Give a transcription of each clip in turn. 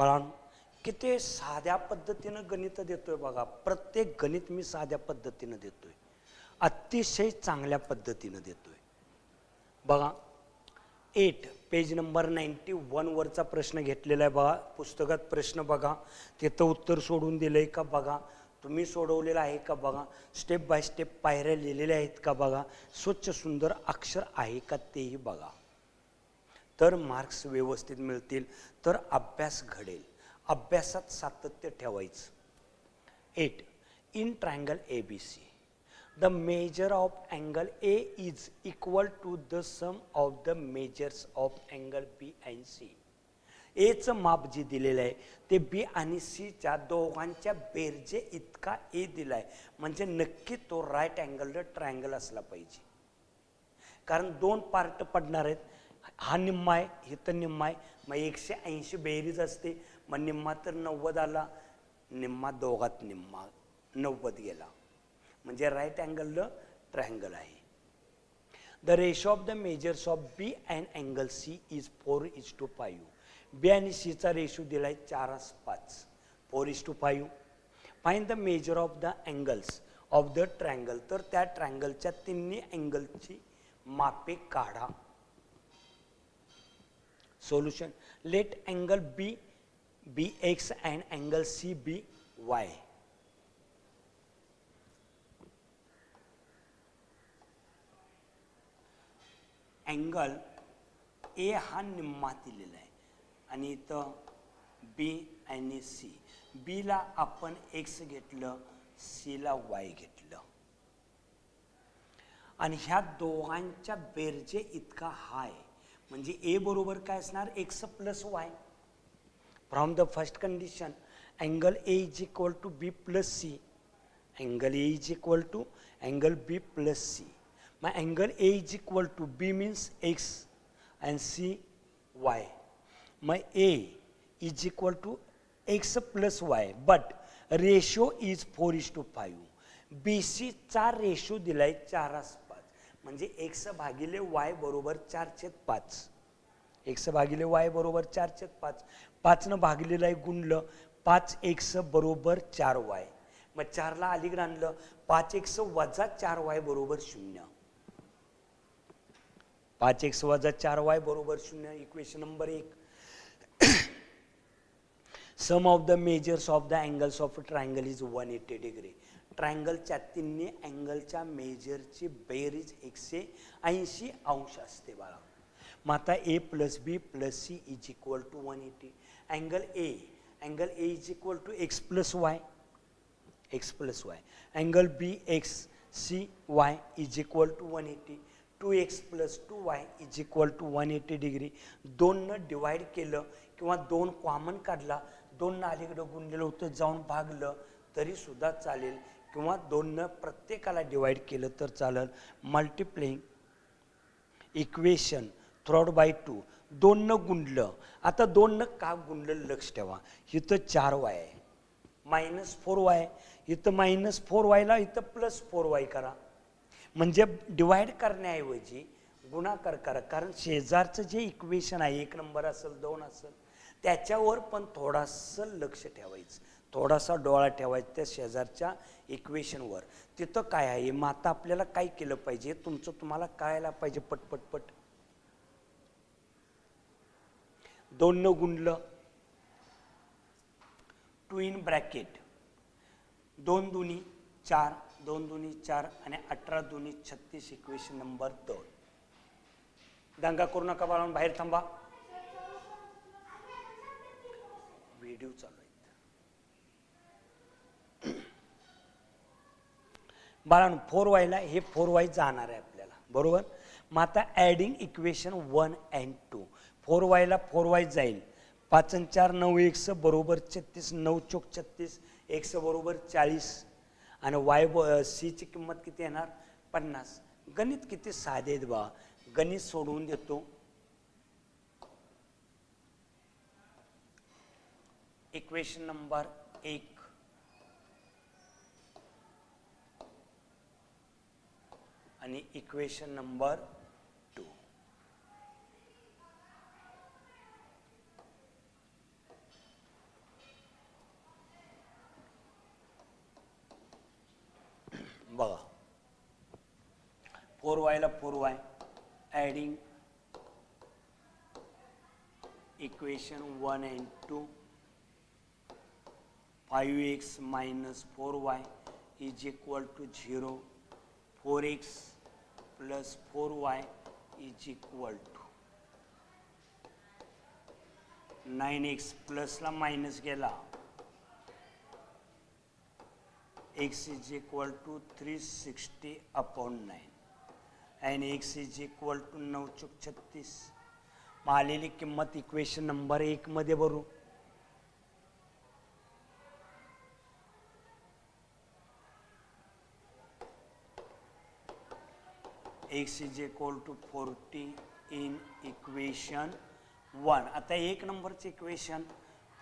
बाळांनो, किती साध्या पद्धतीनं गणित देतोय बघा. प्रत्येक गणित मी साध्या पद्धतीनं देतोय, अतिशय चांगल्या पद्धतीनं देतोय बघा. 8 पेज नंबर 91 वरचा प्रश्न घेतलेला आहे बघा. पुस्तकात प्रश्न बघा, तिथं उत्तर सोडून दिलंय का बघा, तुम्ही सोडवलेलं आहे का बघा, स्टेप बाय स्टेप पायऱ्या लिहिलेल्या आहेत का बघा, स्वच्छ सुंदर अक्षर आहे का तेही बघा. तर मार्क्स व्यवस्थित मिळतील, तर अभ्यास घडेल. अभ्यासात सातत्य ठेवायचं. 8 in triangle ABC the measure of angle A is equal to the sum of the measures of angle B and C. A चं माप जे दिलेलं आहे ते B आणि C च्या दोघांच्या बेरजे इतका A दिलाय, म्हणजे नक्की तो राईट अँगल ट्रायंगल असला पाहिजे. कारण दोन पार्ट पडणार आहेत, हा निम्मा आहे, हे तर निम्मा आहे, मग 180 बेरीज असते, मग निम्मा तर 90 आला, निम्मा दोघात निम्मा 90 गेला, म्हणजे राईट अँगल ट्रायंगल आहे. The ratio of the measures of B and angle C is 4:5. B आणि सी चा रेशो दिलाय 4:5, 4:5. Find the measure of the angles of the triangle. तर त्या ट्रायंगलच्या तिन्ही अँगलची मापे काढा. Solution. Let angle B be X and angle C be Y. Angle A हा निम्मा दिलेला आहे आणि इथं बी आणि सी. बीला आपण एक्स घेतलं, सीला वाय घेतलं, आणि ह्या दोघांच्या बेरजे इतका हाय, म्हणजे ए बरोबर काय असणार, X plus Y. From the first condition angle A is equal to B plus C. Angle A is equal to angle B plus C. My angle A is equal to B means X and C Y. My A is equal to X plus Y, but ratio is 4:5. BC चा ratio दिलाय 4:5, म्हणजे X भागिले Y बरोबर 4/5. X भागिले Y बरोबर 4/5. 5 न भागलेलं आहे गुणलं, 5x बरोबर 4y. मग 4 ला अलीकडे आणलं, 5x वजा 4y बरोबर 0. 5x वजा 4y बरोबर 0. Equation number 1. Sum of the measures of the angles of triangle is 180 degree. ट्रायंगलच्या तिन्ही अँगलच्या मेजरची बेरीज 180 अंश असते बाळा. मग आता A plus B plus C is equal to 180. Angle A is equal to X plus Y, X plus Y. Angle B X C Y is equal to 180. 2x plus 2y is equal to 180 degree. 2 न divide केलं किंवा 2 common काढला, 2 न अलीकडं गुणलेलं होतं जाऊन भागलं तरी सुद्धा चालेल, किंवा 2 न प्रत्येकाला डिवाइड केलं तर चालेल. Multiplying equation थ्रोड bye 2. 2 न गुणलं, आता 2 न का गुणलं लक्ष ठेवा, इथं 4y आहे, -4y, इथं -4y ला इथं +4y करा, म्हणजे डिवाइड करण्याऐवजी गुणाकार करा. कारण शेजारचं जे इक्वेशन आहे, 1 नंबर असेल 2 असेल, त्याच्यावर पण थोडंसं लक्ष ठेवायचं, थोडासा डोळा ठेवायचा त्या शेजारच्या इक्वेशनवर. तिथं काय आहे, मग आता आपल्याला काय केलं पाहिजे, तुमचं तुम्हाला कळायला पाहिजे पटपटपट. 2 न गुणलं, 2 इन ब्रॅकेट 2 दुनी 4, 2 दुनी 4 आणि 18 दुनी 36. Equation number 2. दंगा करू नका बाळांनो, बाहेर थांबा, व्हिडिओ चालू आहे. बाळांनो 4y ला हे 4y जाणार आहे आपल्याला, बरोबर. मग आता ॲडिंग इक्वेशन 1 and 2. 4y ला 4y जाईल, 5 आणि 4 9x बरोबर 36, 9 चौक 36, x बरोबर 40, आणि y सी ची किंमत किती येणार 50. गणित किती साधे आहेत बा, गणित सोडवून देतो. इक्वेशन नंबर 1 आणि इक्वेशन नंबर 2. 4y ला 4y, adding equation 1 and 2, 5x minus 4y is equal to 0, 4x plus 4y is equal to 9x plus ला मायनस गेला, x is equal to 360 upon 9 and x is equal to 9 चौक 36. आलेली किंमत equation number 1 मध्ये भरू. x is equal to 40 in equation 1. आता 1 नंबरचे equation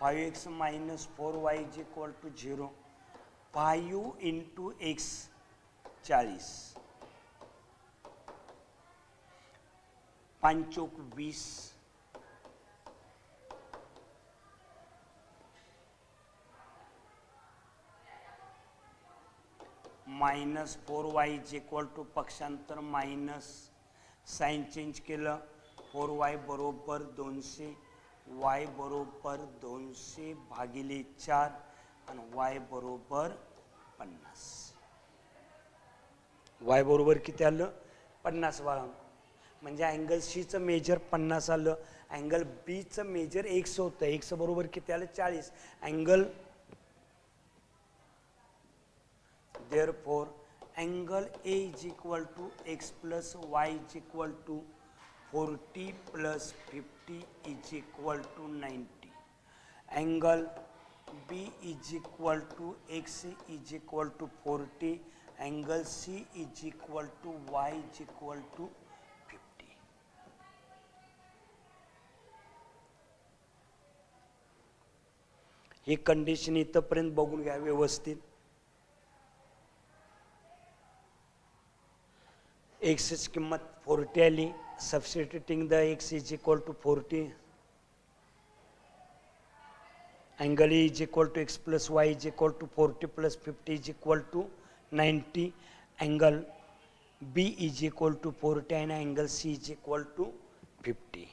5x minus 4y is equal to 0, 5 into x 40, 5 चौक 20, minus 4y is equal to पक्षांतर minus, sign change केलं, 4y बरोबर 200, y बरोबर 200 भागिले 4 आणि y बरोबर 50. y बरोबर किती आलं? 50 बाळा. म्हणजे अँगल सी चं मेजर 50 आलं, अँगल बी चं मेजर x होतं, x बरोबर किती आलं? 40. Angle therefore angle A is equal to x plus y is equal to 40 plus 50 is equal to 90. Angle B is equal to x is equal to 40. Angle C is equal to y is equal to 50. ही condition इथपर्यंत बघून घ्या व्यवस्थित. x ची किंमत 40 आली, substituting the x is equal to 40, angle E is equal to x plus y is equal to 40 plus 50 is equal to 90, angle B is equal to 40 आणि angle C is equal to 50.